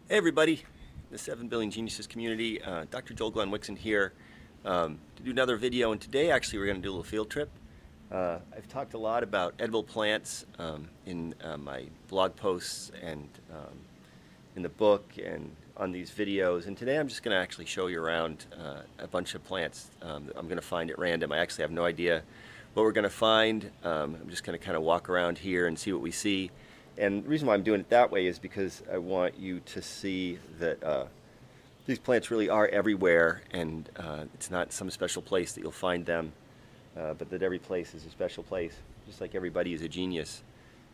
Hey everybody, the 7 Billion Geniuses community. Dr. Joel Glenn Wixon here to do another video, and today actually we're going to do a little field trip. I've talked a lot about edible plants in my blog posts and in the book and on these videos, and today I'm just going to actually show you around a bunch of plants that I'm going to find at random. I actually have no idea what we're going to find. I'm just going to kind of walk around here and see what we see. And the reason why I'm doing it that way is because I want you to see that these plants really are everywhere, and it's not some special place that you'll find them, but that every place is a special place, just like everybody is a genius.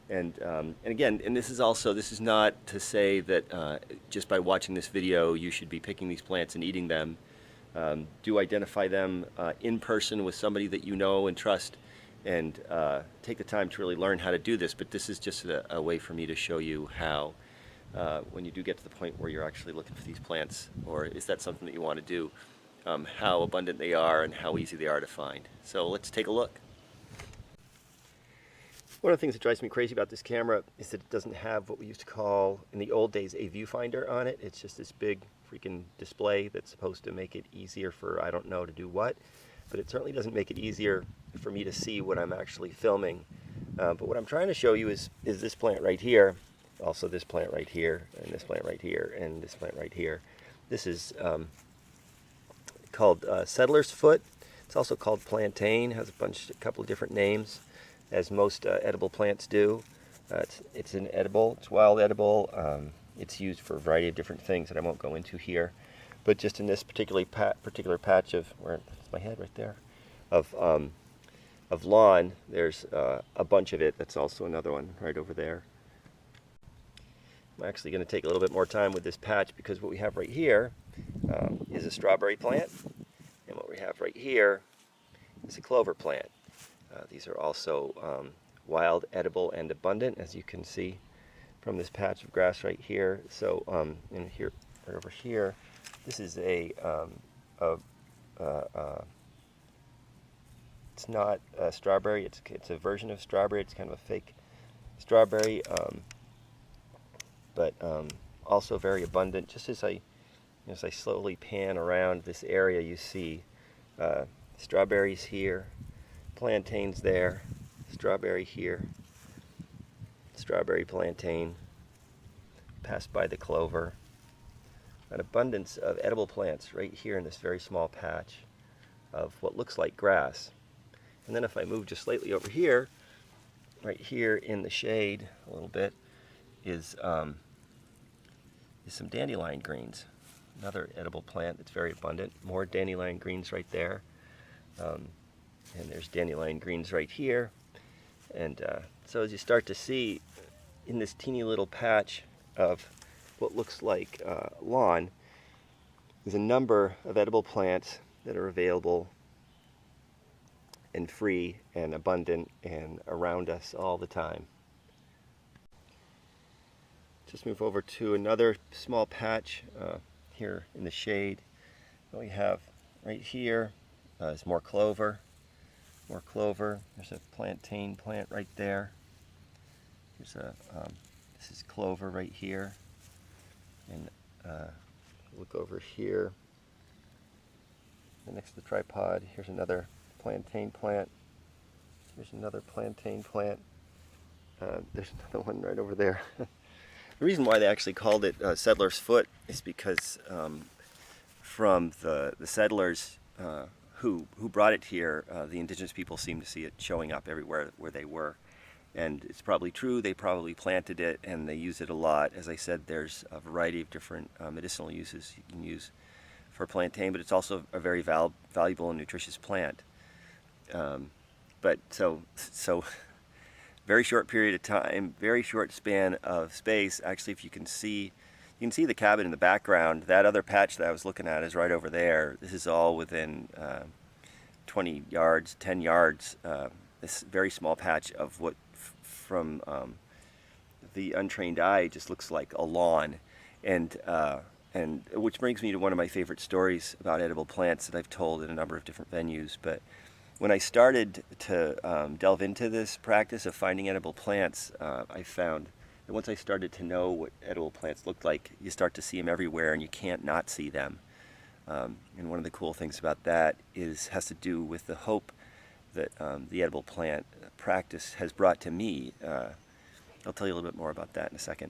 And again, and this is not to say that just by watching this video you should be picking these plants and eating them. Do identify them in person with somebody that you know and trust, and take the time to really learn how to do this. But this is just a way for me to show you how, when you do get to the point where you're actually looking for these plants, or is that something that you want to do, how abundant they are and how easy they are to find. So let's take a look. One of the things that drives me crazy about this camera is that it doesn't have what we used to call in the old days a viewfinder on it. It's just this big freaking display that's supposed to make it easier for I don't know to do what, but it certainly doesn't make it easier for me to see what I'm actually filming. But what I'm trying to show you is this plant right here, also this plant right here, and this plant right here, and this plant right here. This is called settler's foot. It's also called plantain. Has a couple of different names, as most edible plants do. It's an edible, it's wild edible. It's used for a variety of different things that I won't go into here. But just in this particular patch of, where's my head right there, of lawn, there's a bunch of it. That's also another one right over there. I'm actually going to take a little bit more time with this patch because what we have right here is a strawberry plant, and what we have right here is a clover plant. These are also wild, edible, and abundant, as you can see from this patch of grass right here. So, in here, right over here, this is it's not a strawberry. It's a version of strawberry. It's kind of a fake strawberry, but also very abundant. Just as I slowly pan around this area, you see strawberries here, plantains there, strawberry here, strawberry, plantain, passed by the clover. An abundance of edible plants right here in this very small patch of what looks like grass. And then if I move just slightly over here, right here in the shade a little bit, is some dandelion greens. Another edible plant that's very abundant. More dandelion greens right there. And there's dandelion greens right here. And so as you start to see in this teeny little patch of what looks like lawn, there's a number of edible plants that are available and free and abundant and around us all the time. Just move over to another small patch here in the shade. What we have right here is more clover. More clover. There's a plantain plant right there. There's this is clover right here. And look over here. Next to the tripod, here's another plantain plant. Here's another plantain plant. There's another one right over there. The reason why they actually called it settler's foot is because from the settlers who brought it here, the indigenous people seemed to see it showing up everywhere where they were. And it's probably true, they probably planted it and they use it a lot. As I said, there's a variety of different medicinal uses you can use for plantain, but it's also a very valuable and nutritious plant. But so very short period of time, very short span of space. Actually, if you can see the cabin in the background. That other patch that I was looking at is right over there. This is all within 20 yards, 10 yards. This very small patch of what from the untrained eye just looks like a lawn. And which brings me to one of my favorite stories about edible plants that I've told in a number of different venues. But when I started to delve into this practice of finding edible plants, I found And once I started to know what edible plants looked like, you start to see them everywhere and you can't not see them. And one of the cool things about that has to do with the hope that the edible plant practice has brought to me. I'll tell you a little bit more about that in a second.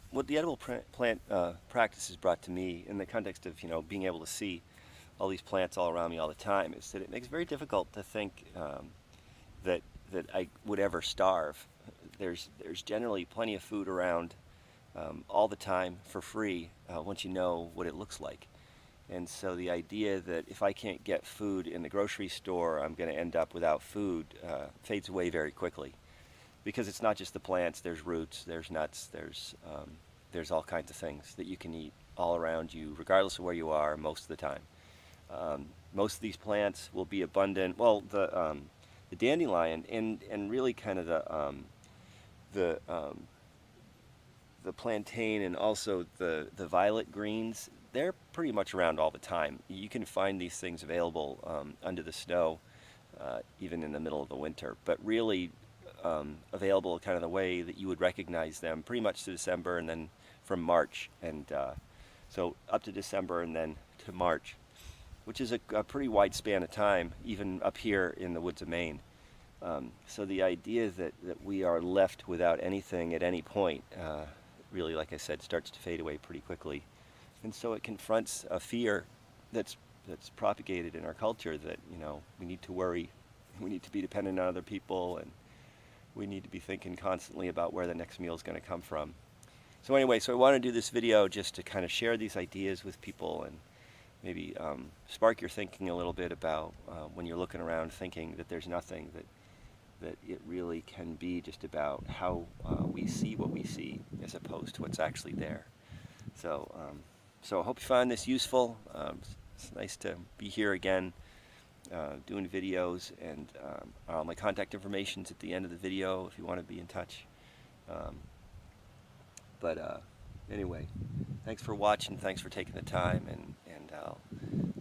What the edible plant practice has brought to me in the context of being able to see all these plants all around me all the time is that it makes it very difficult to think that I would ever starve. There's generally plenty of food around all the time for free once you know what it looks like. And so the idea that if I can't get food in the grocery store, I'm going to end up without food fades away very quickly. Because it's not just the plants, there's roots, there's nuts, there's all kinds of things that you can eat all around you, regardless of where you are most of the time. Most of these plants will be abundant. Well, the dandelion and really kind of the plantain and also the violet greens, they're pretty much around all the time. You can find these things available under the snow, even in the middle of the winter. But really available kind of the way that you would recognize them pretty much to December and then from March. And so up to December and then to March, which is a pretty wide span of time, even up here in the woods of Maine. So the idea that we are left without anything at any point really, like I said, starts to fade away pretty quickly. And so it confronts a fear that's propagated in our culture that, we need to worry, we need to be dependent on other people, and we need to be thinking constantly about where the next meal is going to come from. So anyway, I want to do this video just to kind of share these ideas with people and maybe spark your thinking a little bit about when you're looking around thinking that there's nothing, that it really can be just about how we see what we see as opposed to what's actually there. So I hope you find this useful. It's nice to be here again. Doing videos, and my contact information's at the end of the video if you want to be in touch. Anyway, thanks for watching, thanks for taking the time, and I'll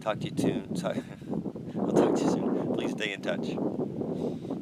talk to you soon. I'll talk to you soon. Please stay in touch.